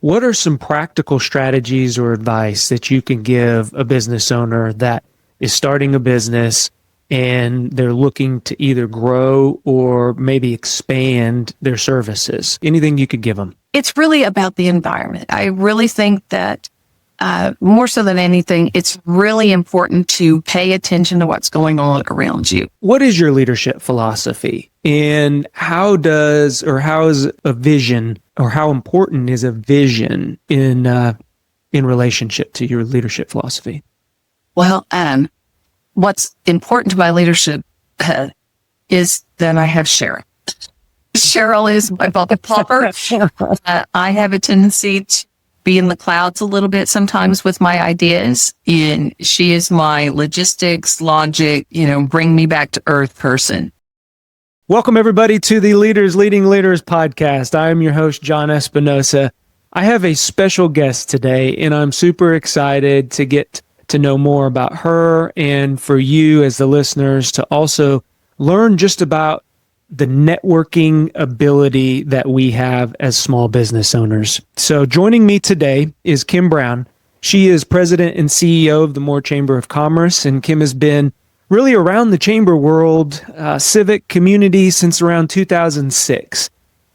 what are some practical strategies or advice that you can give a business owner that is starting a business and they're looking to either grow or maybe expand their services? Anything you could give them? It's really about the environment. I really think that more so than anything, it's really important to pay attention to what's going on around you. What is your leadership philosophy? And how is a vision, or how important is a vision in relationship to your leadership philosophy? Well, what's important to my leadership is that I have Cheryl. Cheryl is my bucket popper. I have a tendency to be in the clouds a little bit sometimes with my ideas, and she is my logistics, logic, bring me back to earth person. Welcome everybody to the Leaders Leading Leaders podcast. I am your host, John Espinosa. I have a special guest today, and I'm super excited to get to know more about her, and for you as the listeners to also learn just about the networking ability that we have as small business owners. So joining me today is Kim Brown. She is president and CEO of the Moore Chamber of Commerce, and Kim has been really around the chamber world, civic community since around 2006.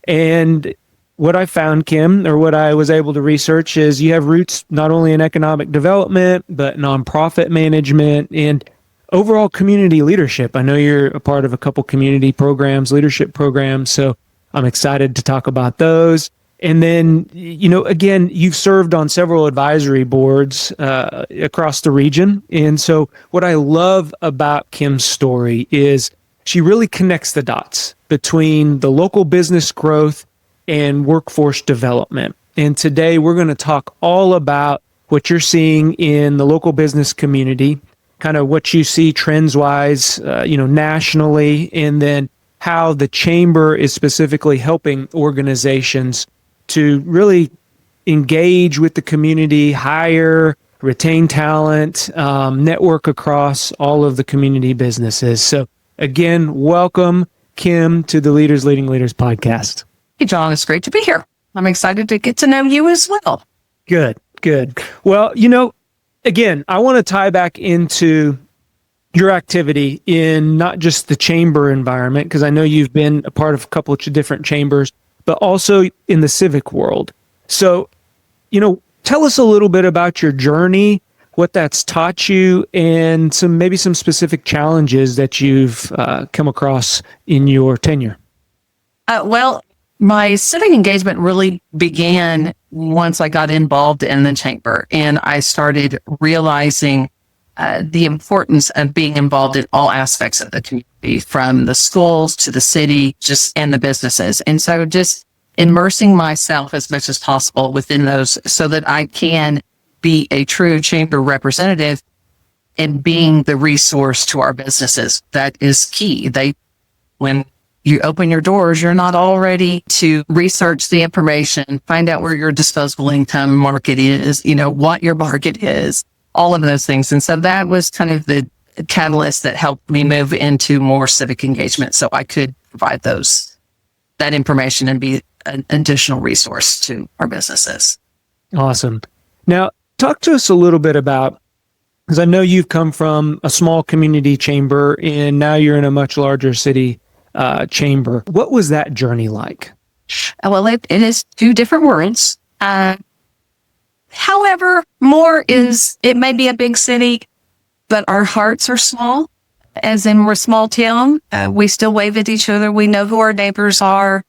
And what I found, Kim, or what I was able to research, is you have roots not only in economic development, but nonprofit management and overall community leadership. I know you're a part of a couple community programs, leadership programs, so I'm excited to talk about those. And then, again, you've served on several advisory boards across the region. And so what I love about Kim's story is she really connects the dots between the local business growth and workforce development. And today we're going to talk all about what you're seeing in the local business community, kind of what you see trends-wise, nationally, and then how the chamber is specifically helping organizations to really engage with the community, hire, retain talent, network across all of the community businesses. So again, welcome, Kim, to the Leaders Leading Leaders podcast. Hey, John, it's great to be here. I'm excited to get to know you as well. Good. Well, again, I want to tie back into your activity in not just the chamber environment, because I know you've been a part of a couple of different chambers, but also in the civic world. So, tell us a little bit about your journey, what that's taught you, and some specific challenges that you've come across in your tenure. My civic engagement really began once I got involved in the chamber, and I started realizing the importance of being involved in all aspects of the community, from the schools to the city, and the businesses. And so just immersing myself as much as possible within those so that I can be a true chamber representative and being the resource to our businesses. That is key. When you open your doors, you're not all ready to research the information, find out where your disposable income market is, what your market is, all of those things. And so that was kind of the catalyst that helped me move into more civic engagement, so I could provide that information and be an additional resource to our businesses. Awesome. Now, talk to us a little bit about, because I know you've come from a small community chamber and now you're in a much larger city chamber. What was that journey like? Well, it is two different worlds. However, it may be a big city, but our hearts are small, as in we're a small town. We still wave at each other. We know who our neighbors are.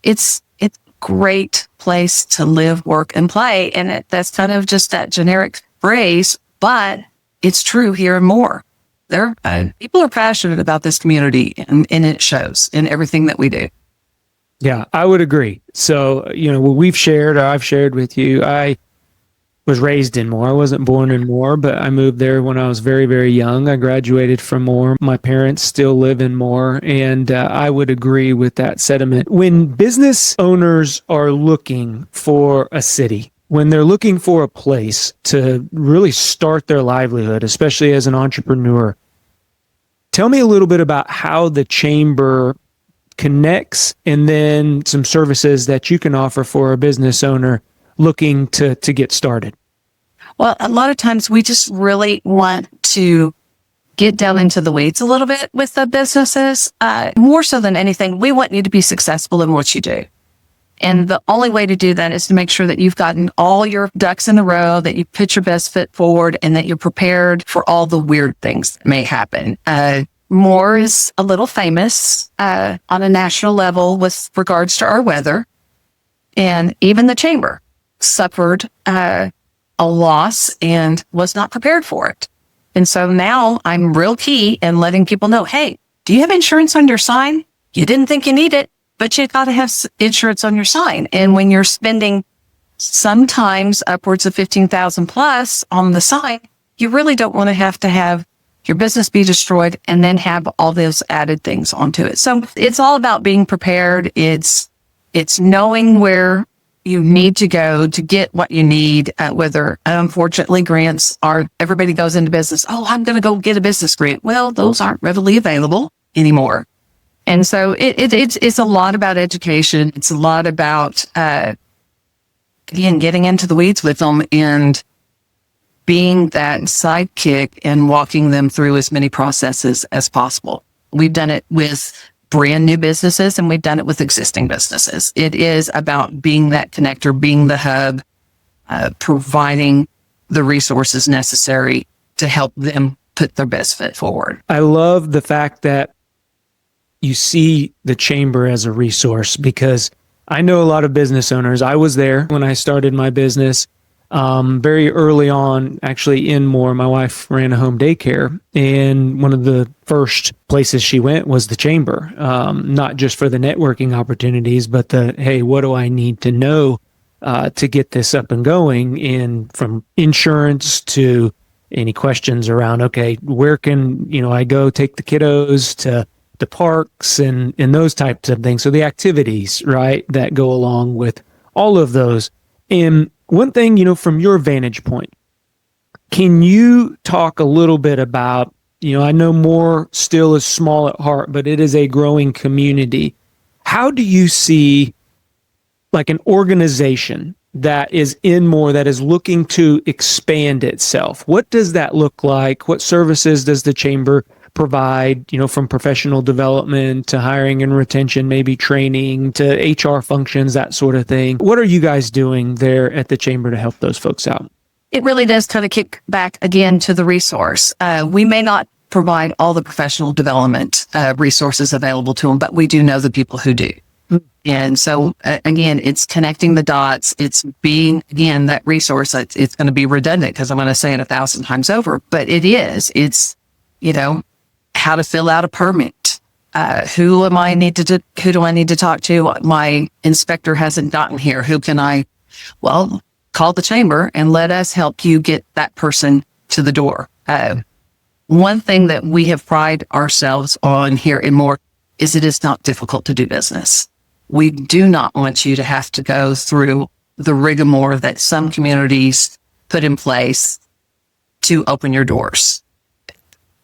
It's a great place to live, work, and play. And that's kind of just that generic phrase, but it's true here and more. People are passionate about this community, and it shows in everything that we do. Yeah, I would agree. So, what I've shared with you, I was raised in Moore. I wasn't born in Moore, but I moved there when I was very, very young. I graduated from Moore. My parents still live in Moore, and I would agree with that sentiment. When business owners are looking for a city, when they're looking for a place to really start their livelihood, especially as an entrepreneur, tell me a little bit about how the chamber connects, and then some services that you can offer for a business owner looking to get started? Well, a lot of times we just really want to get down into the weeds a little bit with the businesses. More so than anything, we want you to be successful in what you do. And the only way to do that is to make sure that you've gotten all your ducks in a row, that you put your best foot forward, and that you're prepared for all the weird things that may happen. Moore is a little famous on a national level with regards to our weather. And even the chamber suffered a loss and was not prepared for it. And so now I'm real key in letting people know, hey, do you have insurance on your sign? You didn't think you need it, but you got to have insurance on your sign. And when you're spending sometimes upwards of 15,000 plus on the sign, you really don't want to have your business be destroyed and then have all those added things onto it. So it's all about being prepared. It's knowing where you need to go to get what you need, whether unfortunately grants are, everybody goes into business. Oh, I'm going to go get a business grant. Well, those aren't readily available anymore. And so it's a lot about education. It's a lot about, again, getting into the weeds with them and being that sidekick and walking them through as many processes as possible. We've done it with brand new businesses and we've done it with existing businesses. It is about being that connector, being the hub, providing the resources necessary to help them put their best foot forward. I love the fact that you see the chamber as a resource, because I know a lot of business owners. I was there when I started my business. Very early on, actually in Moore, my wife ran a home daycare, and one of the first places she went was the chamber, not just for the networking opportunities, but hey, what do I need to know to get this up and going? And from insurance to any questions around, okay, where can I go take the kiddos to the parks and those types of things. So the activities, right, that go along with all of those. And one thing, from your vantage point, can you talk a little bit about, I know Moore still is small at heart, but it is a growing community. How do you see like an organization that is in Moore that is looking to expand itself? What does that look like? What services does the chamber provide, from professional development to hiring and retention, maybe training to HR functions, that sort of thing? What are you guys doing there at the chamber to help those folks out? It really does kind of kick back again to the resource. We may not provide all the professional development resources available to them, but we do know the people who do. And so, again, it's connecting the dots. It's being, again, that resource. It's going to be redundant because I'm going to say it 1,000 times over, but it is. It's, how to fill out a permit. Who do I need to talk to? My inspector hasn't gotten here. Who can I? Well, call the chamber and let us help you get that person to the door. One thing that we have prided ourselves on here in Moore is it is not difficult to do business. We do not want you to have to go through the rigmarole that some communities put in place to open your doors.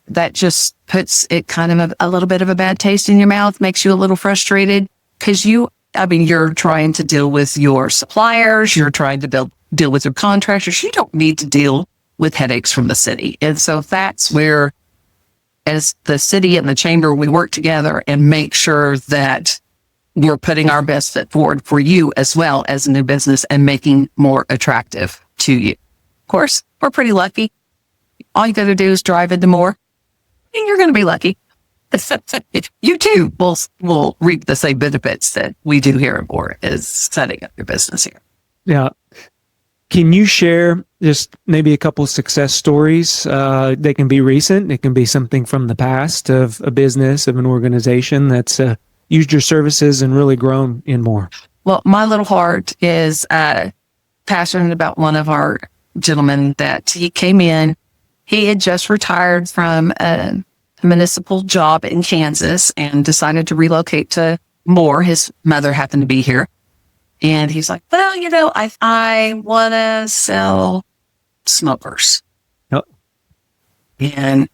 That just puts it kind of a little bit of a bad taste in your mouth, makes you a little frustrated because you're trying to deal with your suppliers, you're trying to deal with your contractors. You don't need to deal with headaches from the city. And so that's where, as the city and the chamber, we work together and make sure that we're putting our best foot forward for you as well as a new business and making more attractive to you. Of course, we're pretty lucky. All you got to do is drive into Moore, and you're going to be lucky. You too will reap the same benefits that we do here at Moore as setting up your business here. Yeah. Can you share just maybe a couple of success stories? They can be recent. It can be something from the past of a business, of an organization that's used your services and really grown in Moore. Well, my little heart is passionate about one of our gentlemen that he came in. He had just retired from a municipal job in Kansas and decided to relocate to Moore. His mother happened to be here. And he's like, well, I want to sell smokers. Oh. And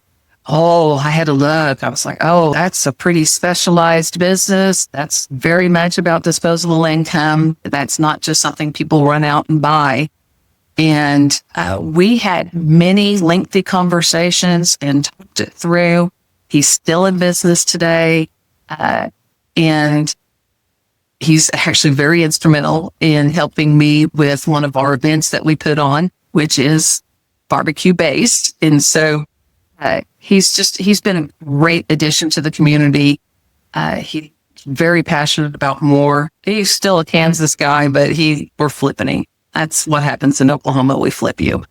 Oh, I had to look. I was like, oh, that's a pretty specialized business. That's very much about disposable income. That's not just something people run out and buy. And we had many lengthy conversations and talked it through. He's still in business today. And he's actually very instrumental in helping me with one of our events that we put on, which is barbecue based. And so he's been a great addition to the community. He's very passionate about more. He's still a Kansas guy, but we're flipping him. That's what happens in Oklahoma. We flip you.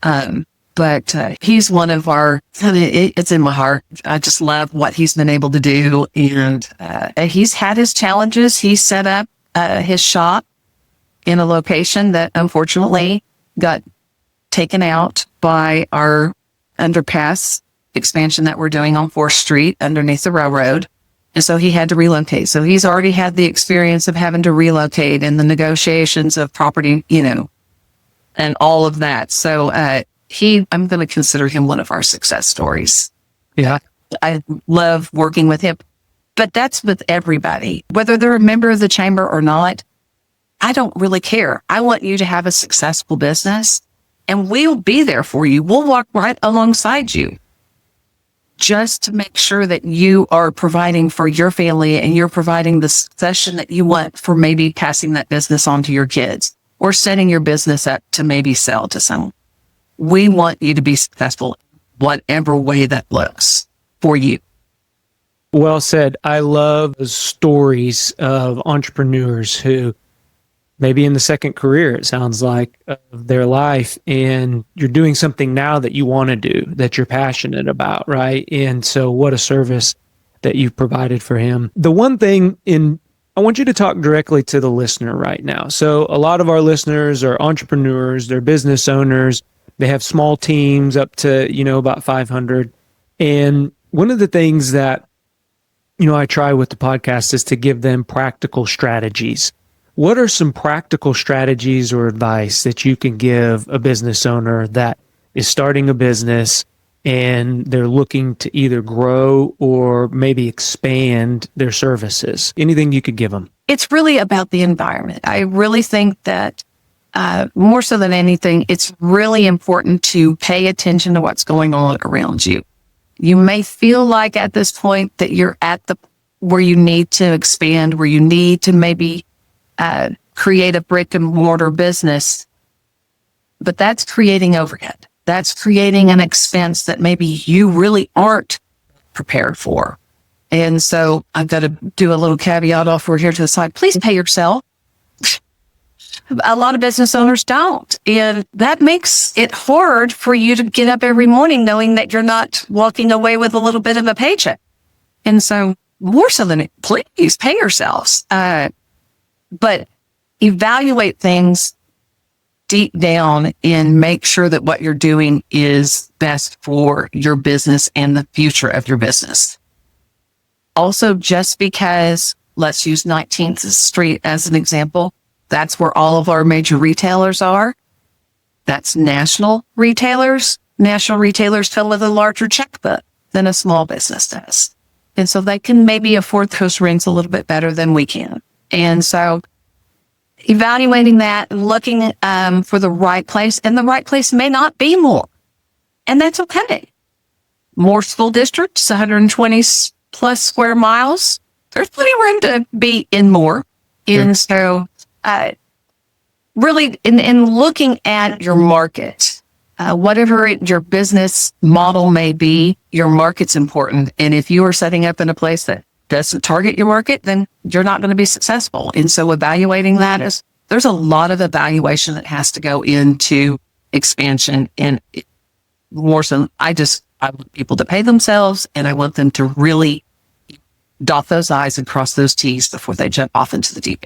But he's one of our, it's in my heart. I just love what he's been able to do. And he's had his challenges. He set up his shop in a location that unfortunately got taken out by our underpass expansion that we're doing on 4th Street underneath the railroad. And so he had to relocate. So he's already had the experience of having to relocate and the negotiations of property, and all of that. So I'm going to consider him one of our success stories. Yeah. I love working with him, but that's with everybody, whether they're a member of the chamber or not. I don't really care. I want you to have a successful business, and we'll be there for you. We'll walk right alongside you just to make sure that you are providing for your family and you're providing the succession that you want for maybe passing that business on to your kids or setting your business up to maybe sell to someone. We want you to be successful, whatever way that looks for you. Well said. I love the stories of entrepreneurs who maybe in the second career, it sounds like, of their life, and you're doing something now that you want to do, that you're passionate about, right? And so what a service that you've provided for him. The one thing I want you to talk directly to the listener right now. So a lot of our listeners are entrepreneurs, they're business owners, they have small teams up to, about 500. And one of the things that, I try with the podcast is to give them practical strategies. What are some practical strategies or advice that you can give a business owner that is starting a business and they're looking to either grow or maybe expand their services? Anything you could give them? It's really about the environment. I really think that more so than anything, it's really important to pay attention to what's going on around you. You may feel like at this point that you're at where you need to expand, where you need to maybe create a brick and mortar business, but that's creating overhead. That's creating an expense that maybe you really aren't prepared for. And so I've got to do a little caveat offer here to the side. Please pay yourself. A lot of business owners don't. And that makes it hard for you to get up every morning knowing that you're not walking away with a little bit of a paycheck. And so more so than it, please pay yourselves. But evaluate things deep down and make sure that what you're doing is best for your business and the future of your business. Also, just because, let's use 19th Street as an example, that's where all of our major retailers are. That's national retailers. National retailers come with a larger checkbook than a small business does. And so they can maybe afford those rents a little bit better than we can. And so evaluating that and looking for the right place, and the right place may not be more. And that's okay. More school districts, 120 plus square miles. There's plenty of room to be in more. Sure. And so really in looking at your market, whatever your business model may be, your market's important. And if you are setting up in a place that doesn't target your market, then you're not going to be successful. And so evaluating that there's a lot of evaluation that has to go into expansion. And more so, I want people to pay themselves, and I want them to really dot those I's and cross those T's before they jump off into the deep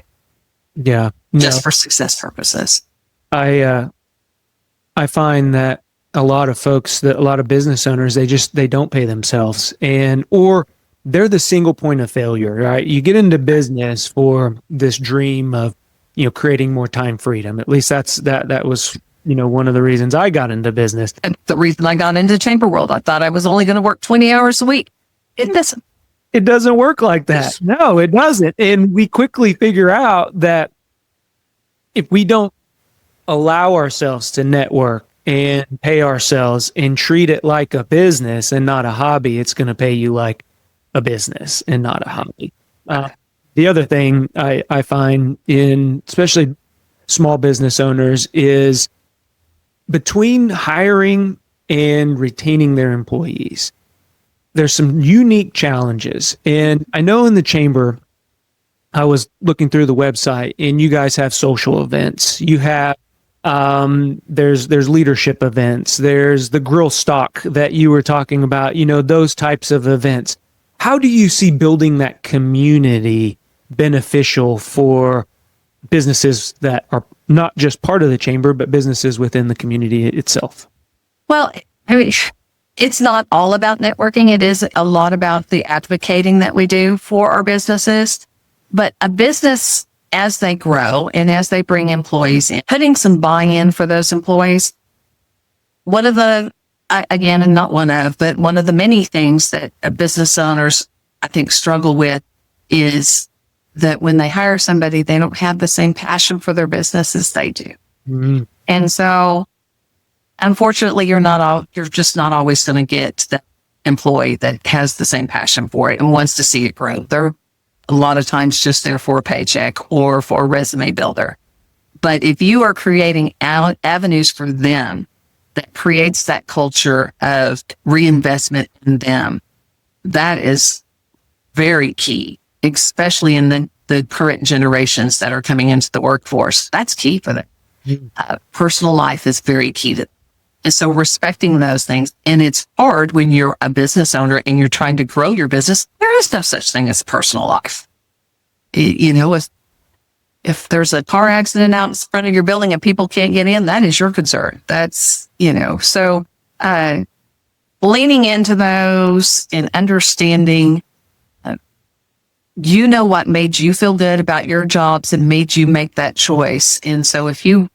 end. Yeah. Just for success purposes. I find that a lot of business owners, they don't pay themselves, or they're the single point of failure, right? You get into business for this dream of, creating more time freedom. At least that was one of the reasons I got into business. And the reason I got into chamber world, I thought I was only going to work 20 hours a week. It doesn't. It doesn't work like that. No, it doesn't. And we quickly figure out that if we don't allow ourselves to network and pay ourselves and treat it like a business and not a hobby, it's going to pay you like a business and not a hobby. The other thing I find in especially small business owners is between hiring and retaining their employees, there's some unique challenges. And I know in the chamber, I was looking through the website, and you guys have social events. You have there's leadership events. There's the grill stock that you were talking about. Those types of events. How do you see building that community beneficial for businesses that are not just part of the chamber, but businesses within the community itself? Well, I mean, it's not all about networking. It is a lot about the advocating that we do for our businesses. But a business, as they grow and as they bring employees in, putting some buy-in for those employees, one of the many things that business owners, I think, struggle with is that when they hire somebody, they don't have the same passion for their business as they do. Mm-hmm. And so, unfortunately, you're just not always going to get the employee that has the same passion for it and wants to see it grow. They're a lot of times just there for a paycheck or for a resume builder. But if you are creating avenues for them that creates that culture of reinvestment in them, that is very key, especially in the current generations that are coming into the workforce. That's key for them. Personal life is very key to them. And so respecting those things, and it's hard when you're a business owner and you're trying to grow your business. There is no such thing as personal life. If there's a car accident out in front of your building and people can't get in, that is your concern. That's, so leaning into those and understanding, what made you feel good about your jobs and made you make that choice. And so if you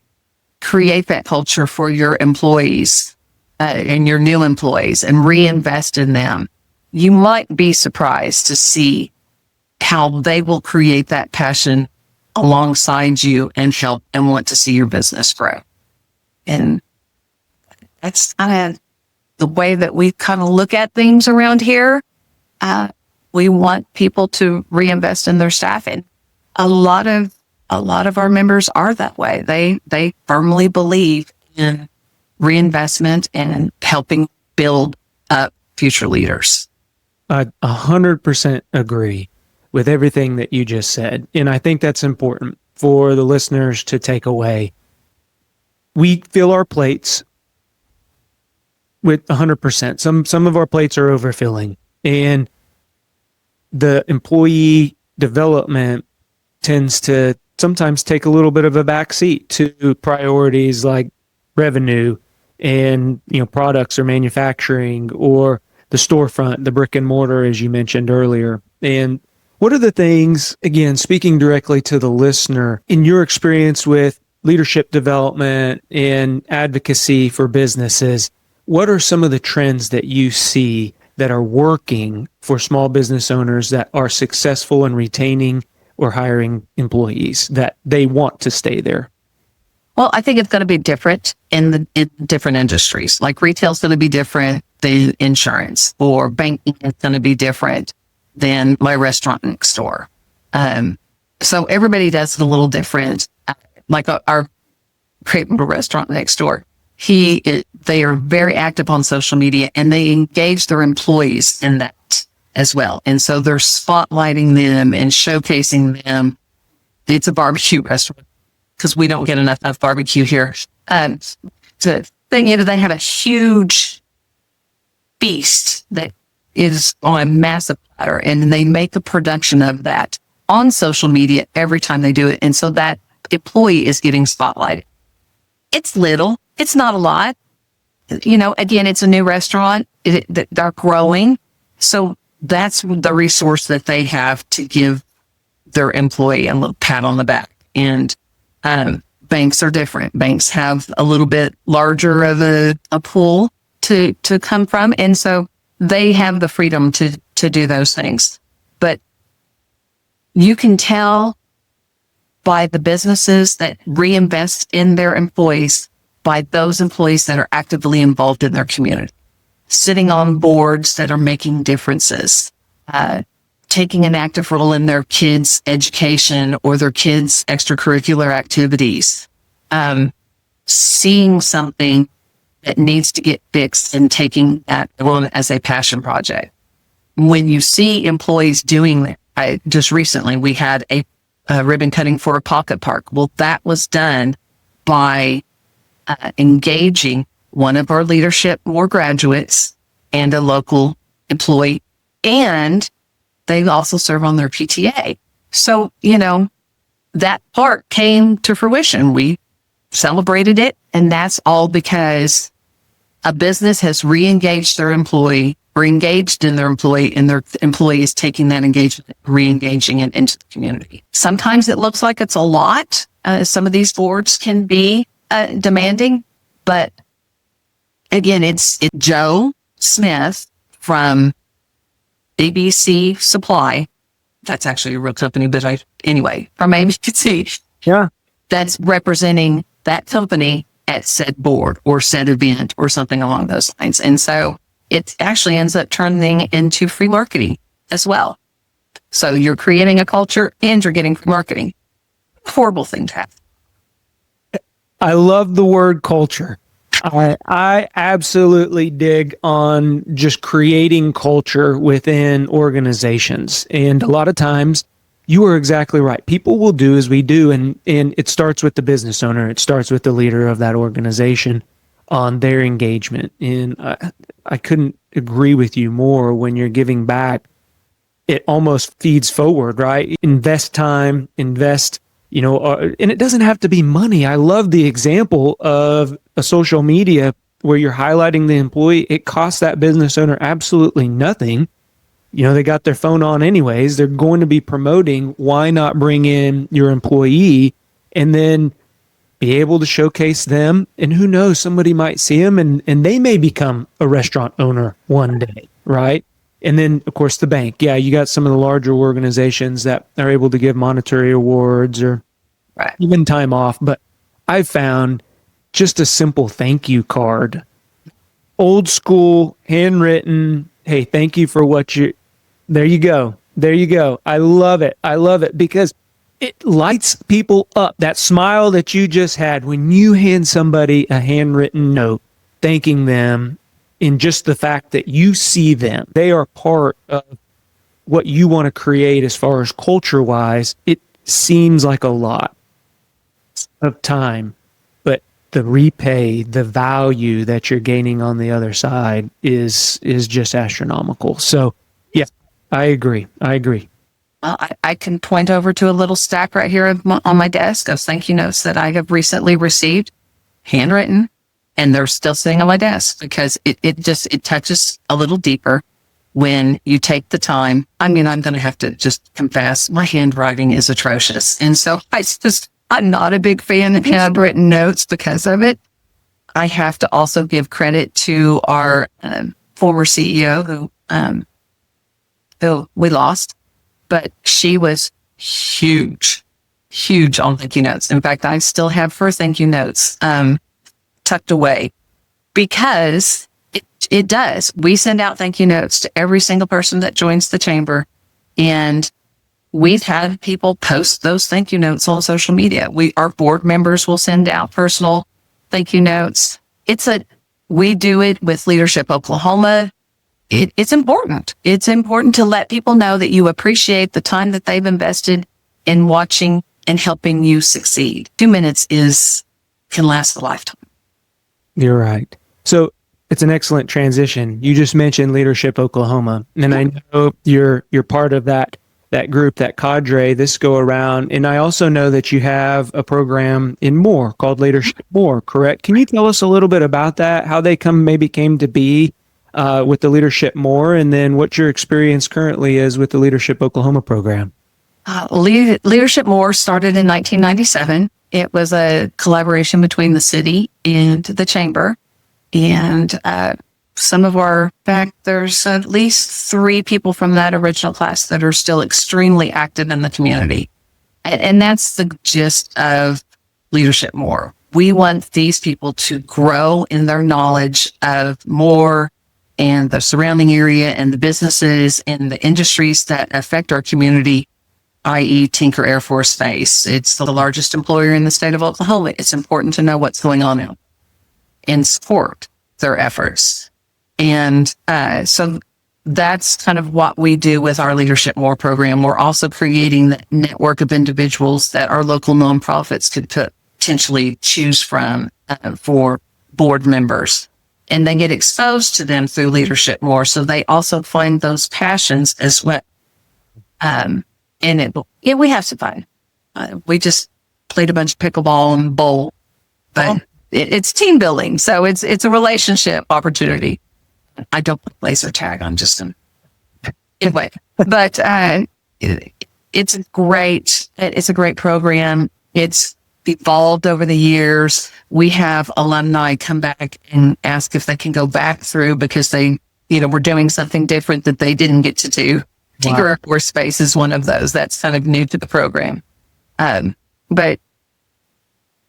create that culture for your employees and your new employees and reinvest in them, you might be surprised to see how they will create that passion alongside you and help and want to see your business grow. And that's kind of the way that we kind of look at things around here. We want people to reinvest in their staff, and a lot of our members are that way. They firmly believe in reinvestment and helping build up future leaders. I 100% agree with everything that you just said. And I think that's important for the listeners to take away. We fill our plates with 100%. Some of our plates are overfilling, and the employee development tends to sometimes take a little bit of a backseat to priorities like revenue and products or manufacturing or the storefront, the brick and mortar, as you mentioned earlier. And what are the things, again, speaking directly to the listener, in your experience with leadership development and advocacy for businesses, what are some of the trends that you see that are working for small business owners that are successful in retaining or hiring employees that they want to stay there? Well, I think it's going to be different in different industries. Like retail is going to be different than insurance, or banking is going to be different than my restaurant next door. So everybody does it a little different. Like our great little restaurant next door, they are very active on social media, and they engage their employees in that as well. And so they're spotlighting them and showcasing them. It's a barbecue restaurant because we don't get enough barbecue here. The thing is, they have a huge feast that is on a massive platter, and they make a production of that on social media every time they do it. And so that employee is getting spotlighted. It's little, it's not a lot. Again, it's a new restaurant. They're growing. So that's the resource that they have to give their employee a little pat on the back. And Banks are different. Banks have a little bit larger of a pool to come from. And so they have the freedom to do those things. But you can tell by the businesses that reinvest in their employees, by those employees that are actively involved in their community, sitting on boards that are making differences, taking an active role in their kids' education or their kids' extracurricular activities, seeing something that needs to get fixed and taking that on as a passion project. When you see employees doing that, just recently we had a ribbon cutting for a pocket park. Well, that was done by engaging one of our leadership more graduates and a local employee, and they also serve on their PTA. So, that part came to fruition. We celebrated it, and that's all because a business has re-engaged their employee or engaged in their employee, and their employee is taking that engagement, re-engaging it into the community. Sometimes it looks like it's a lot. Some of these boards can be demanding, but again, it's Joe Smith from ABC Supply. That's actually a real company, but from ABC. Yeah. That's representing that company at said board or said event or something along those lines. And so it actually ends up turning into free marketing as well. So you're creating a culture and you're getting free marketing. Horrible thing to have. I love the word culture. I absolutely dig on just creating culture within organizations. And a lot of times, you are exactly right. People will do as we do, and it starts with the business owner. It starts with the leader of that organization on their engagement. And I couldn't agree with you more. When you're giving back, it almost feeds forward, right? Invest time, invest, and it doesn't have to be money. I love the example of a social media where you're highlighting the employee. It costs that business owner absolutely nothing. They got their phone on anyways. They're going to be promoting. Why not bring in your employee and then be able to showcase them? And who knows, somebody might see them and they may become a restaurant owner one day, right? And then, of course, the bank. Yeah, you got some of the larger organizations that are able to give monetary awards or even time off. But I've found just a simple thank you card, old school, handwritten. Hey, thank you for what you. There you go. There you go. I love it. I love it because it lights people up. That smile that you just had when you hand somebody a handwritten note thanking them, in just the fact that you see them, they are part of what you want to create as far as culture wise. It seems like a lot of time, but the repay, the value that you're gaining on the other side is just astronomical. So yeah, I agree. Well, I can point over to a little stack right here on my desk of thank you notes that I have recently received, handwritten, and they're still sitting on my desk because it touches a little deeper when you take the time. I mean, I'm going to have to just confess, my handwriting is atrocious. And so I'm not a big fan of handwritten notes because of it. I have to also give credit to our former CEO who we lost, but she was huge on thank you notes. In fact, I still have her thank you notes tucked away because it does. We send out thank you notes to every single person that joins the chamber, and we've had people post those thank you notes on social media. Our board members will send out personal thank you notes. We do it with Leadership Oklahoma. It's important. It's important to let people know that you appreciate the time that they've invested in watching and helping you succeed. 2 minutes can last a lifetime. You're right. So it's an excellent transition. You just mentioned Leadership Oklahoma, and I know you're part of that group, that cadre this go around. And I also know that you have a program in Moore called Leadership Moore, correct? Can you tell us a little bit about that, how they came to be with the Leadership Moore, and then what your experience currently is with the Leadership Oklahoma program? Leadership Moore started in 1997. It was a collaboration between the city and the chamber. And in fact, there's at least 3 people from that original class that are still extremely active in the community. And that's the gist of Leadership More. We want these people to grow in their knowledge of More and the surrounding area and the businesses and the industries that affect our community, i.e. Tinker Air Force Base. It's the largest employer in the state of Oklahoma. It's important to know what's going on now and support their efforts. And so that's kind of what we do with our Leadership More program. We're also creating the network of individuals that our local nonprofits could potentially choose from for board members. And they get exposed to them through Leadership More. So they also find those passions as well. We have some fun. We just played a bunch of pickleball and bowl, but it's team building. So it's a relationship opportunity. I don't play laser tag. I'm just anyway, but it's a great program. It's evolved over the years. We have alumni come back and ask if they can go back through because they, were doing something different that they didn't get to do. Tinker Air Force Space is one of those that's kind of new to the program. But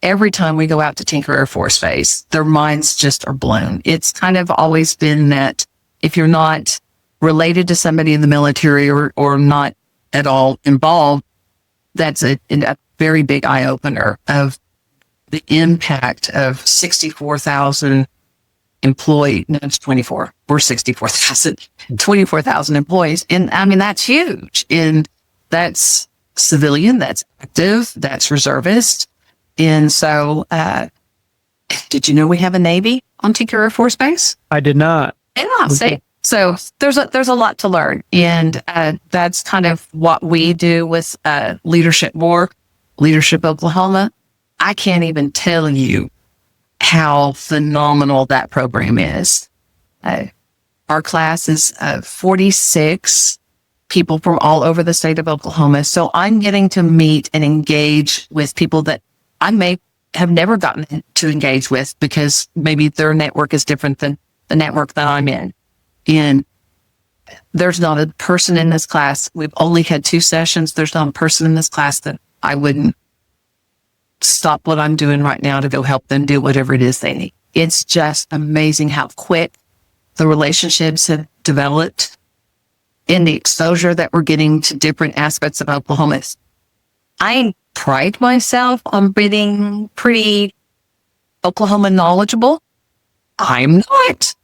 every time we go out to Tinker Air Force Base, their minds just are blown. It's kind of always been that if you're not related to somebody in the military or not at all involved, that's a very big eye opener of the impact of 64,000 employees. No, it's 24. We're 64,000, 24,000 employees. And I mean, that's huge. And that's civilian, that's active, that's reservist. And so, did you know we have a Navy on Tinker Air Force Base? I did not. Yeah, see. So there's a lot to learn. And that's kind of what we do with Leadership More, Leadership Oklahoma. I can't even tell you how phenomenal that program is. Our class is 46 people from all over the state of Oklahoma. So I'm getting to meet and engage with people that I may have never gotten to engage with because maybe their network is different than the network that I'm in. And there's not a person in this class. We've only had 2 sessions. There's not a person in this class that I wouldn't stop what I'm doing right now to go help them do whatever it is they need. It's just amazing how quick the relationships have developed and the exposure that we're getting to different aspects of Oklahoma. I pride myself on being pretty Oklahoma knowledgeable. I'm not.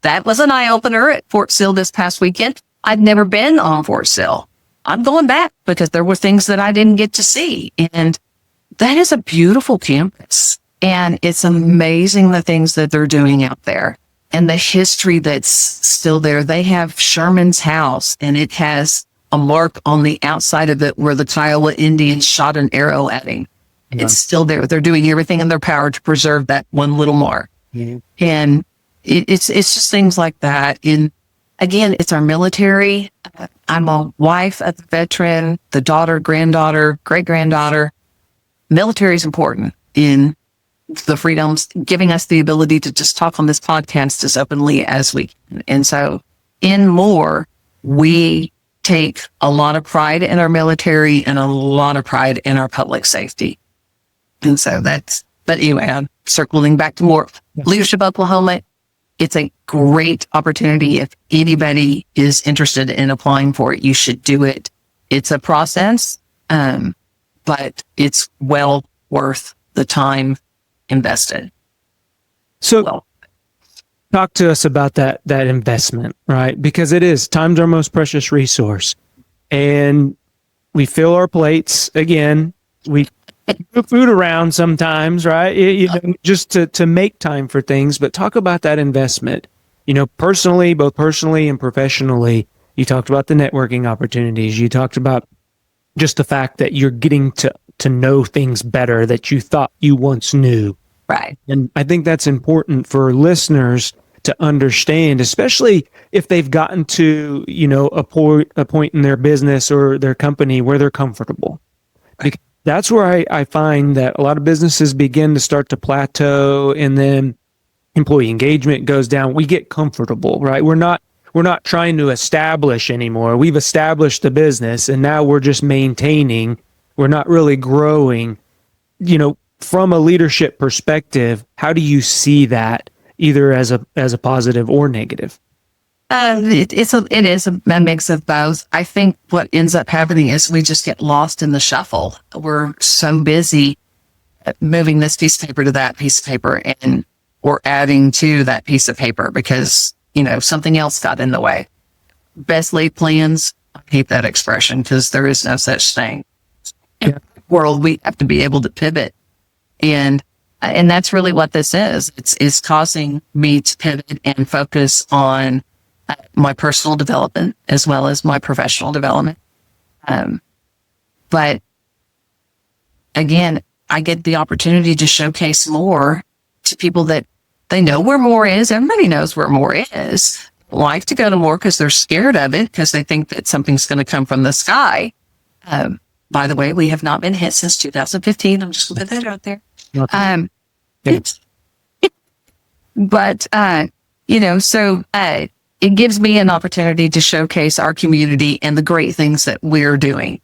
That was an eye-opener at Fort Sill this past weekend. I'd never been on Fort Sill. I'm going back because there were things that I didn't get to see. And that is a beautiful campus. And it's amazing the things that they're doing out there and the history that's still there. They have Sherman's house, and it has a mark on the outside of it where the Kiowa Indians shot an arrow at him. Yeah. It's still there. They're doing everything in their power to preserve that one little mark. Mm-hmm. And it's just things like that. And again, it's our military. I'm a wife of a veteran, the daughter, granddaughter, great-granddaughter. Military is important in the freedoms, giving us the ability to just talk on this podcast as openly as we can. And so in More, we take a lot of pride in our military and a lot of pride in our public safety. And so but anyway, I'm circling back to More. Leadership Oklahoma, it's a great opportunity. If anybody is interested in applying for it, you should do it. It's a process, but it's well worth the time invested. So talk to us about that investment, right? Because time's our most precious resource. And we fill our plates again. We move food around sometimes, right? Just to make time for things. But talk about that investment, personally, both personally and professionally. You talked about the networking opportunities. You talked about just the fact that you're getting to know things better that you thought you once knew. Right. And I think that's important for listeners to understand, especially if they've gotten to, a point in their business or their company where they're comfortable. Right. that's where I find that a lot of businesses begin to start to plateau, and then employee engagement goes down. We get comfortable, right? We're not trying to establish anymore. We've established the business and now we're just maintaining. We're not really growing. From a leadership perspective, how do you see that either as a positive or negative? It is a mix of both. I think what ends up happening is we just get lost in the shuffle. We're so busy moving this piece of paper to that piece of paper, and we're adding to that piece of paper because, something else got in the way. Best laid plans, I hate that expression because there is no such thing. In the world, we have to be able to pivot. And that's really what this is. It's causing me to pivot and focus on my personal development as well as my professional development. But again, I get the opportunity to showcase more to people that they know where more is. Everybody knows where more is. Like to go to more because they're scared of it because they think that something's going to come from the sky. By the way, we have not been hit since 2015. I'm just going to put that out there. But, so it gives me an opportunity to showcase our community and the great things that we're doing.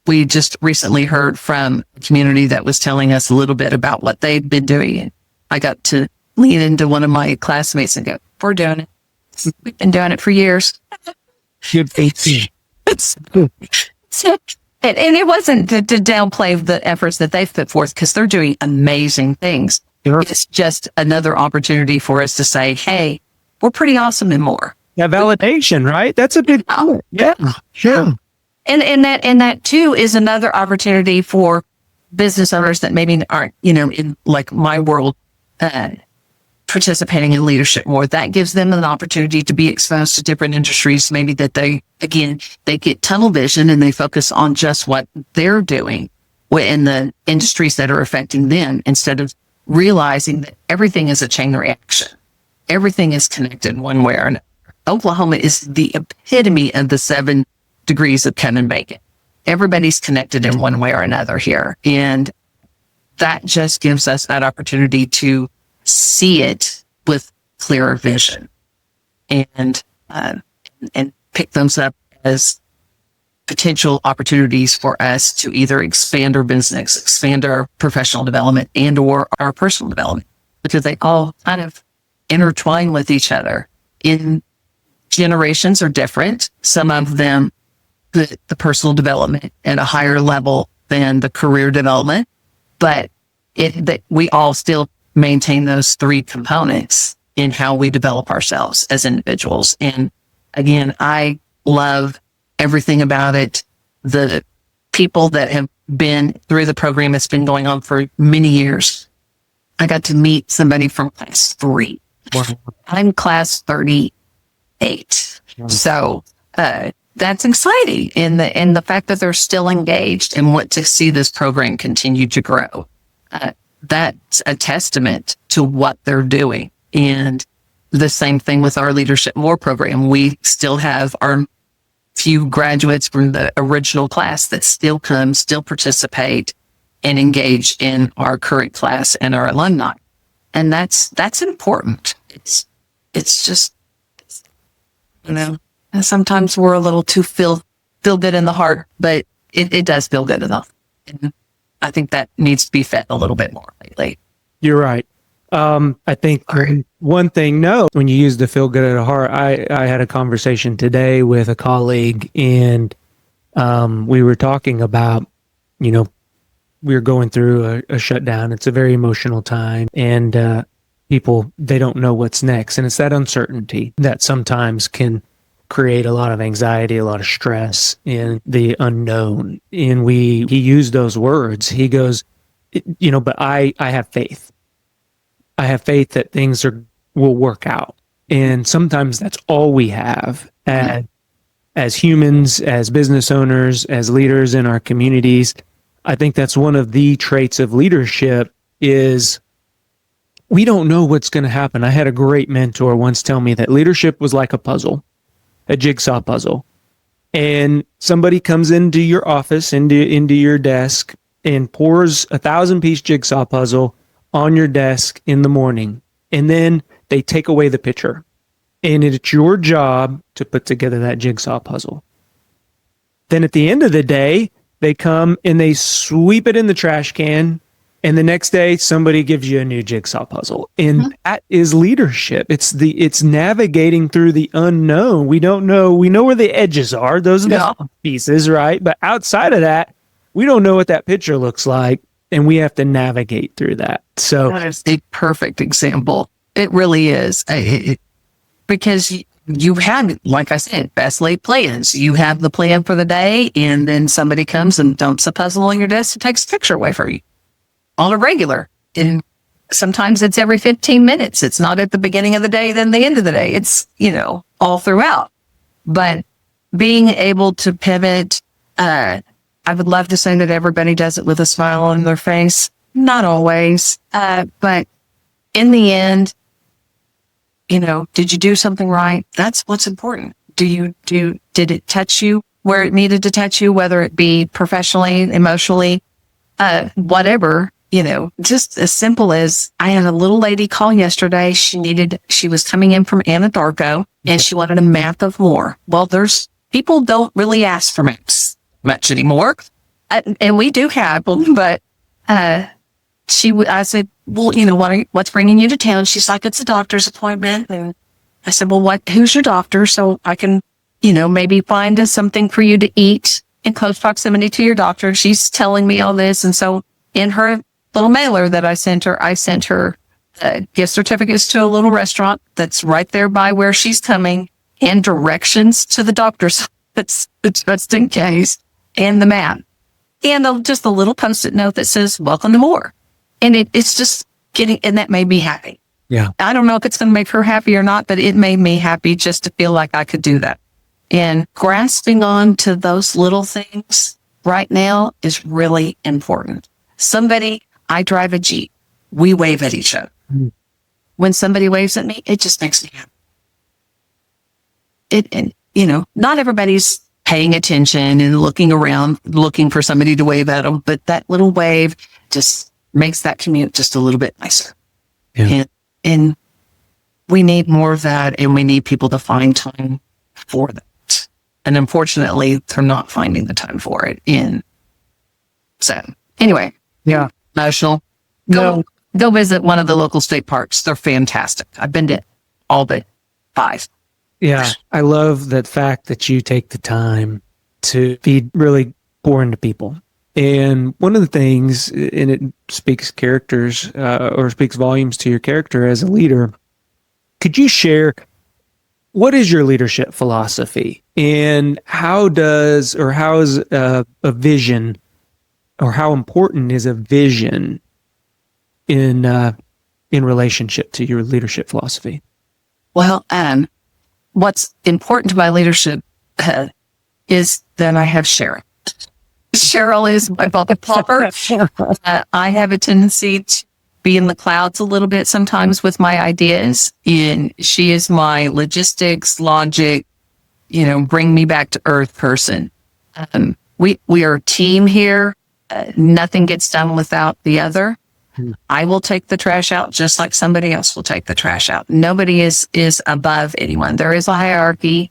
We just recently heard from a community that was telling us a little bit about what they've been doing. I got to lean into one of my classmates and go, we're doing it. We've been doing it for years. Good. And it wasn't to downplay the efforts that they've put forth because they're doing amazing things. Sure. It's just another opportunity for us to say, hey, we're pretty awesome and more. Yeah, validation, right? That's a big deal. Yeah, sure. And that too is another opportunity for business owners that maybe aren't, in like my world, participating in leadership more. That gives them an opportunity to be exposed to different industries, maybe that they get tunnel vision and they focus on just what they're doing in the industries that are affecting them instead of realizing that everything is a chain reaction. Everything is connected one way or another. Oklahoma is the epitome of the 7 degrees of cut and bake it. Everybody's connected in one way or another here. And that just gives us that opportunity to see it with clearer vision and pick those up as potential opportunities for us to either expand our business, expand our professional development and or our personal development, because they all kind of intertwine with each other. In generations are different. Some of them, the personal development at a higher level than the career development, but we all still maintain those 3 components in how we develop ourselves as individuals. And again, I love everything about it. The people that have been through the program, it's been going on for many years. I got to meet somebody from class 3. Wow. I'm class 38. Wow. So, that's exciting. And the fact that they're still engaged and want to see this program continue to grow. That's a testament to what they're doing. And the same thing with our Leadership More program. We still have our few graduates from the original class that still come, still participate and engage in our current class and our alumni. And that's important. It's just, sometimes we're a little too feel good in the heart, but it does feel good enough. And I think that needs to be fed a little bit more lately. You're right. I think one thing, when you use the feel good at the heart, I had a conversation today with a colleague and we were talking about, we were going through a shutdown. It's a very emotional time and people, they don't know what's next. And it's that uncertainty that sometimes can create a lot of anxiety, a lot of stress in the unknown. And he used those words. He goes, but I have faith. I have faith that things will work out. And sometimes that's all we have as humans, as business owners, as leaders in our communities. I think that's one of the traits of leadership is we don't know what's going to happen. I had a great mentor once tell me that leadership was like a puzzle, a jigsaw puzzle. and somebody comes into your office, into your desk, and pours 1,000-piece jigsaw puzzle on your desk in the morning, and then they take away the picture, and it's your job to put together that jigsaw puzzle. Then at the end of the day, they come and they sweep it in the trash can, and the next day somebody gives you a new jigsaw puzzle. And that is leadership. It's navigating through the unknown. We don't know. We know where the edges are. Those are the pieces, right? But outside of that, we don't know what that picture looks like, and we have to navigate through that. So that is a perfect example. It really is. Because you had, like I said, best laid plans. You have the plan for the day, and then somebody comes and dumps a puzzle on your desk and takes a picture away from you on a regular. And sometimes it's every 15 minutes. It's not at the beginning of the day, then the end of the day. It's, all throughout. But being able to pivot, I would love to say that everybody does it with a smile on their face. Not always. But in the end, did you do something right? That's what's important. Did it touch you where it needed to touch you, whether it be professionally, emotionally, whatever, just as simple as I had a little lady call yesterday. She was coming in from Anadarko and she wanted a map of more. Well, people don't really ask for maps much anymore. And we do have them, but, I said, well, what's bringing you to town? She's like, it's a doctor's appointment. And I said, well, who's your doctor? So I can, maybe find us something for you to eat in close proximity to your doctor. She's telling me all this. And so in her little mailer that I sent her gift certificates to a little restaurant that's right there by where she's coming, and directions to the doctor's that's just in case, and the map. And just a little Post-it note that says, welcome to more. And it's just and that made me happy. Yeah. I don't know if it's going to make her happy or not, but it made me happy just to feel like I could do that. And grasping on to those little things right now is really important. I drive a Jeep. We wave at each other. When somebody waves at me, it just makes me happy. Not everybody's paying attention and looking around, looking for somebody to wave at them, but that little wave just makes that commute just a little bit nicer. Yeah. And we need more of that, and we need people to find time for that. And unfortunately, they're not finding the time for it. So anyway, emotional. Go visit one of the local state parks. They're fantastic. I've been to all but 5. Yeah, I love that fact that you take the time to be really pour into people. And one of the things, and it speaks characters or speaks volumes to your character as a leader, could you share what is your leadership philosophy, and how is a vision, or how important is a vision in relationship to your leadership philosophy? Well, what's important to my leadership is that I have Sharon. Cheryl is my bucket popper. I have a tendency to be in the clouds a little bit sometimes with my ideas, and she is my logistics, logic, bring me back to earth person. We are a team here. Nothing gets done without the other. I will take the trash out just like somebody else will take the trash out. Nobody is above anyone. There is a hierarchy,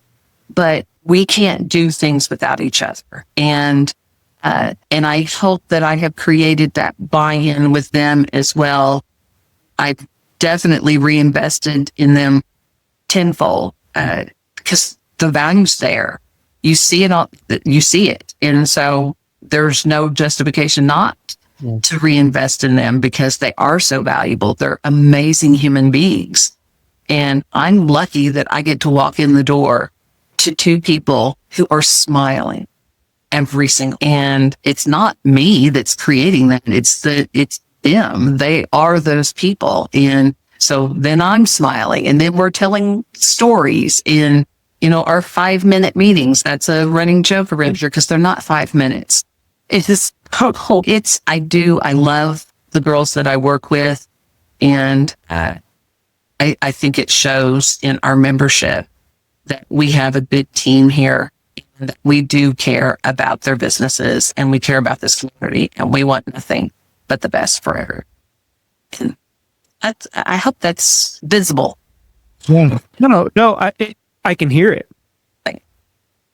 but we can't do things without each other. And I hope that I have created that buy-in with them as well. I've definitely reinvested in them tenfold, because the value's there. You see it. And so there's no justification not to reinvest in them, because they are so valuable. They're amazing human beings. And I'm lucky that I get to walk in the door to 2 people who are smiling every single, and it's not me that's creating that. It's them. They are those people. And so then I'm smiling, and then we're telling stories in, our 5-minute meetings. That's a running joke around here, because they're not 5 minutes. I love the girls that I work with. And, I think it shows in our membership that we have a good team here. And we do care about their businesses, and we care about this community, and we want nothing but the best for everyone. And I hope that's visible. Yeah. No. I can hear it.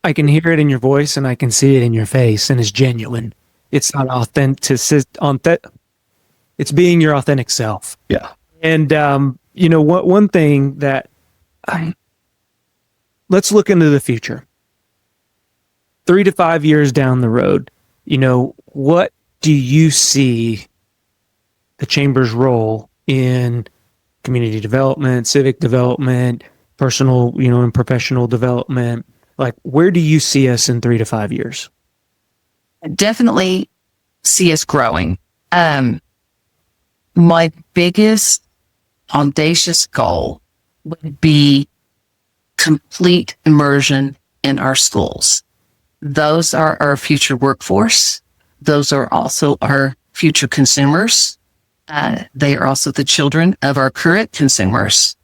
I can hear it in your voice, and I can see it in your face, and it's genuine. It's not authentic. It's being your authentic self. Yeah. And one thing that let's look into the future. 3 to 5 years down the road, what do you see the chamber's role in community development, civic development, personal, and professional development? Like, where do you see us in 3 to 5 years? I definitely see us growing. My biggest audacious goal would be complete immersion in our schools. Those are our future workforce. Those are also our future consumers. They are also the children of our current consumers.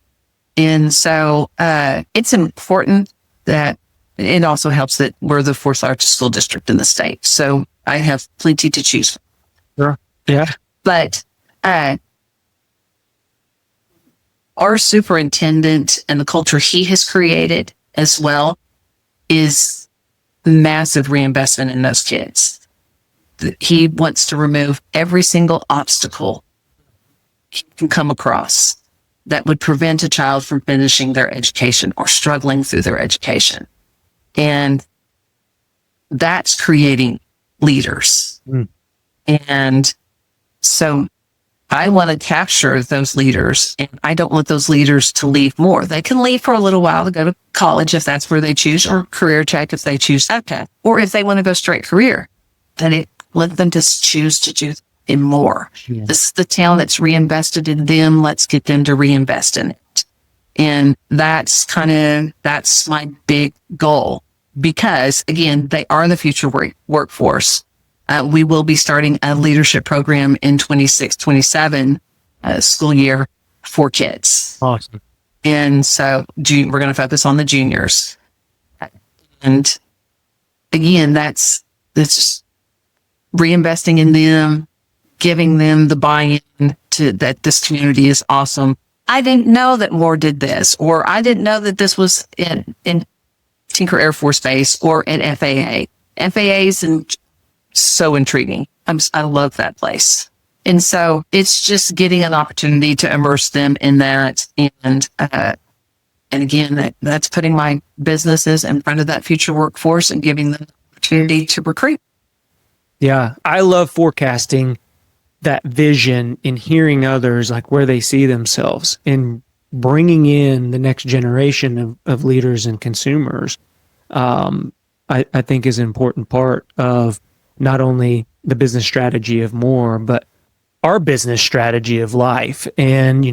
And so it's important that it also helps that we're the fourth largest school district in the state. So I have plenty to choose from. Sure. Yeah. But our superintendent and the culture he has created as well is massive reinvestment in those kids. He wants to remove every single obstacle he can come across that would prevent a child from finishing their education or struggling through their education. And that's creating leaders. Mm. And so I want to capture those leaders, and I don't want those leaders to leave more. They can leave for a little while to go to college if that's where they choose, or career tech if they choose that path, or if they want to go straight career, then let them just choose to do it more. Yeah. This is the town that's reinvested in them. Let's get them to reinvest in it. And that's my big goal, because again, they are the future workforce. We will be starting a leadership program in 26-27 school year for kids. Awesome. And so we're going to focus on the juniors. And again, that's just reinvesting in them, giving them the buy-in to that this community is awesome. I didn't know that Moore did this, or I didn't know that this was in Tinker Air Force Base or at FAA. FAA's so intriguing. I love that place. And so it's just getting an opportunity to immerse them in that. And again, that's putting my businesses in front of that future workforce and giving them the opportunity to recruit. Yeah. I love forecasting that vision and hearing others, like where they see themselves, and bringing in the next generation of leaders and consumers. I think is an important part of not only the business strategy of Moore, but our business strategy of life. And,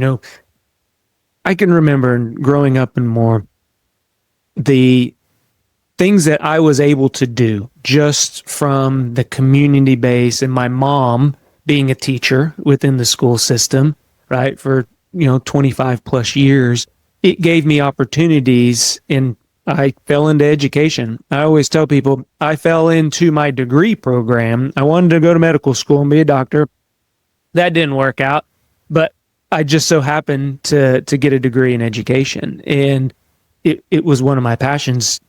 I can remember growing up in Moore, the things that I was able to do just from the community base, and my mom being a teacher within the school system, right, for, 25 plus years, it gave me opportunities, and I fell into education. I always tell people I fell into my degree program. I wanted to go to medical school and be a doctor. That didn't work out, but I just so happened to get a degree in education. And it was one of my passions.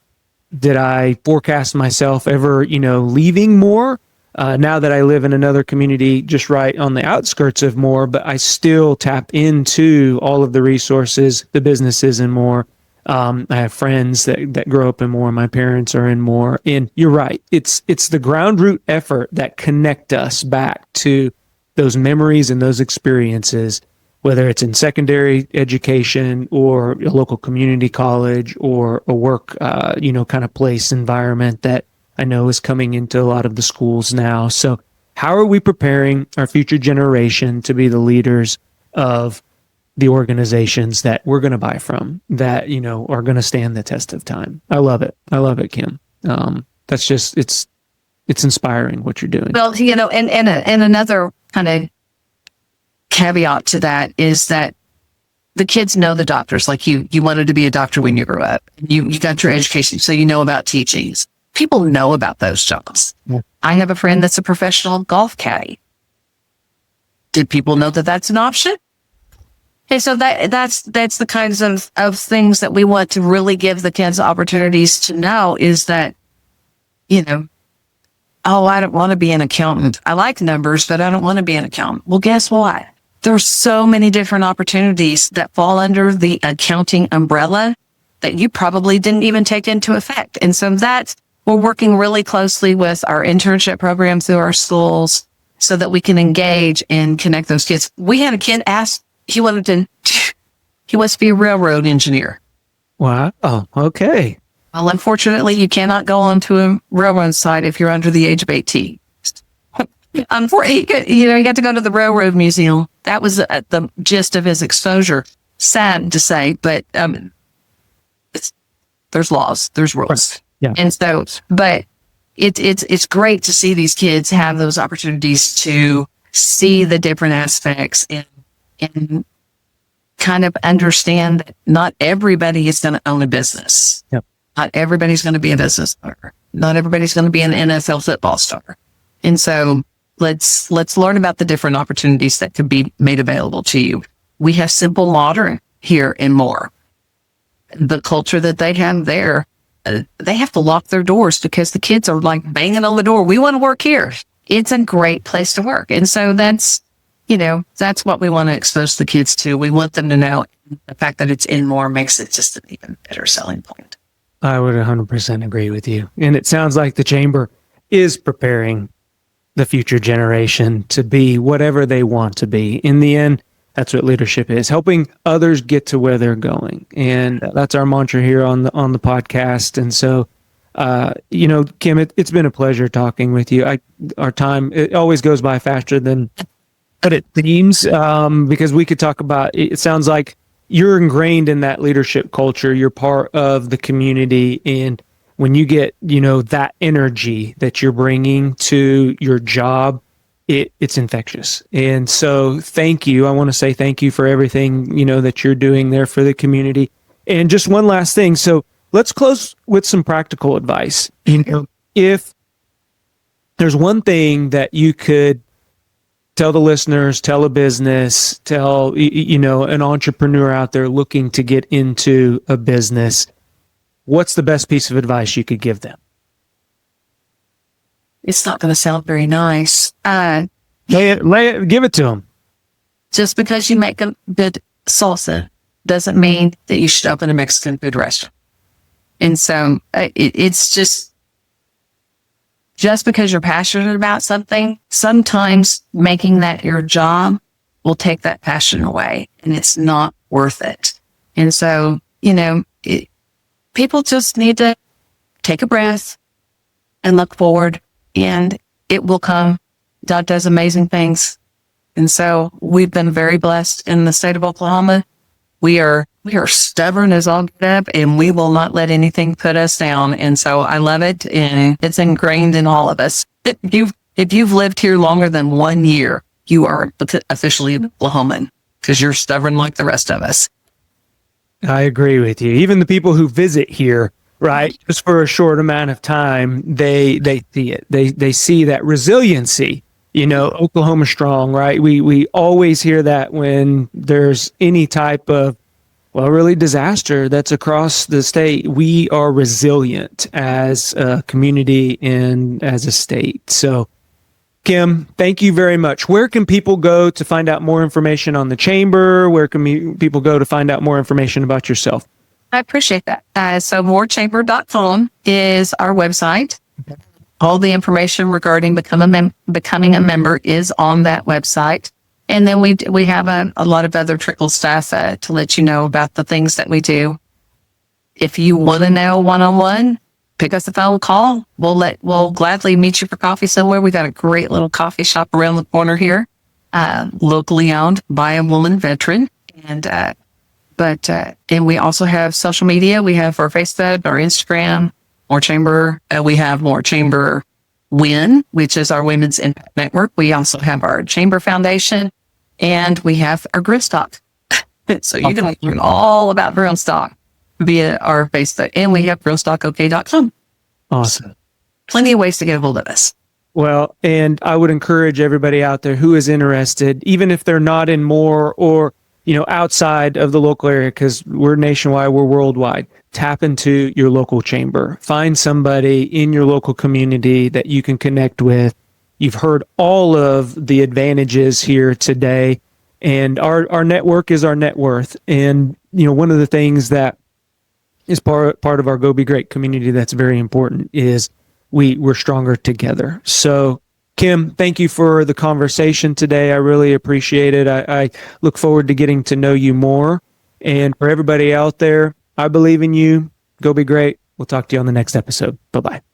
Did I forecast myself ever, leaving Moore? Now that I live in another community just right on the outskirts of Moore, but I still tap into all of the resources, the businesses in Moore. I have friends that grow up in Moore. My parents are in Moore. And you're right. It's the ground root effort that connect us back to those memories and those experiences, whether it's in secondary education or a local community college or a work, kind of place environment that I know is coming into a lot of the schools now. So how are we preparing our future generation to be the leaders of the organizations that we're going to buy from, that, are going to stand the test of time? I love it. I love it, Kim. That's just, it's inspiring what you're doing. Well, and another kind of caveat to that is that the kids know the doctors. Like you wanted to be a doctor when you grew up. You got your education, so you know about teachings. people know about those jobs. Yeah. I have a friend that's a professional golf caddy. Did people know that that's an option? Okay, so that's the kinds of things that we want to really give the kids opportunities to know, is that, oh, I don't want to be an accountant. I like numbers, but I don't want to be an accountant. Well, guess what? There's so many different opportunities that fall under the accounting umbrella that you probably didn't even take into effect. And so we're working really closely with our internship program through our schools so that we can engage and connect those kids. We had a kid ask, he wants to be a railroad engineer. Wow. Oh, okay. Well, unfortunately, you cannot go onto a railroad site if you're under the age of 18. Unfortunately, you got to go to the railroad museum. That was the gist of his exposure. Sad to say, but there's laws, there's rules. Yeah. And so, but it's great to see these kids have those opportunities to see the different aspects and kind of understand that not everybody is going to own a business. Yep. Not everybody's going to be a business owner. Not everybody's going to be an NFL football star. And so let's learn about the different opportunities that could be made available to you. We have Simple Modern here and more. The culture that they have there, they have to lock their doors because the kids are like banging on the door. We want to work here. It's a great place to work. And so that's what we want to expose the kids to. We want them to know the fact that it's in more makes it just an even better selling point. I would 100% agree with you. And it sounds like the chamber is preparing the future generation to be whatever they want to be. In the end, that's what leadership is, helping others get to where they're going. And that's our mantra here on the podcast. And so, Kim, it's been a pleasure talking with you. Our time, it always goes by faster than what it seems, because we could talk about, it sounds like you're ingrained in that leadership culture. You're part of the community. And when you get, that energy that you're bringing to your job, it's infectious. And so thank you. I want to say thank you for everything, that you're doing there for the community. And just one last thing. So let's close with some practical advice. If there's one thing that you could tell the listeners, tell a business, tell, an entrepreneur out there looking to get into a business, what's the best piece of advice you could give them? It's not going to sound very nice. Give it to them. Just because you make a good salsa doesn't mean that you should open a Mexican food restaurant. And so it's just because you're passionate about something, sometimes making that your job will take that passion away, and it's not worth it. And so, people just need to take a breath and look forward, and it will come. God does amazing things. And so we've been very blessed in the state of Oklahoma. We are stubborn as all get up, and we will not let anything put us down. And so I love it, and it's ingrained in all of us. If you've lived here longer than 1 year, you are officially an Oklahoman because you're stubborn like the rest of us. I agree with you. Even the people who visit here, right, just for a short amount of time, they see it. They see that resiliency. Oklahoma strong, right? We always hear that when there's any type of, really disaster that's across the state. We are resilient as a community and as a state. So, Kim, thank you very much. Where can people go to find out more information on the chamber? Where can people go to find out more information about yourself? I appreciate that. So morechamber.com is our website. Okay. All the information regarding becoming a member is on that website. And then we have a lot of other trickle stuff to let you know about the things that we do. If you want to know one-on-one, pick us a phone call. We'll gladly meet you for coffee somewhere. We got a great little coffee shop around the corner here, locally owned by a woman veteran. And we also have social media. We have our Facebook, our Instagram, More Chamber. We have More Chamber WIN, which is our Women's Impact Network. We also have our Chamber Foundation, and we have our Grill Stock. So you can learn all about Grill Stock via our Facebook, and we have grillstockok.com. Awesome. plenty of ways to get a hold of us. Well, and I would encourage everybody out there who is interested, even if they're not in Moore or, outside of the local area, because we're nationwide, we're worldwide, tap into your local chamber. Find somebody in your local community that you can connect with. You've heard all of the advantages here today, and our network is our net worth. And, one of the things that is part of our Go Be Great community that's very important is we're stronger together. So, Kim, thank you for the conversation today. I really appreciate it. I look forward to getting to know you more. And for everybody out there, I believe in you. Go be great. We'll talk to you on the next episode. Bye-bye.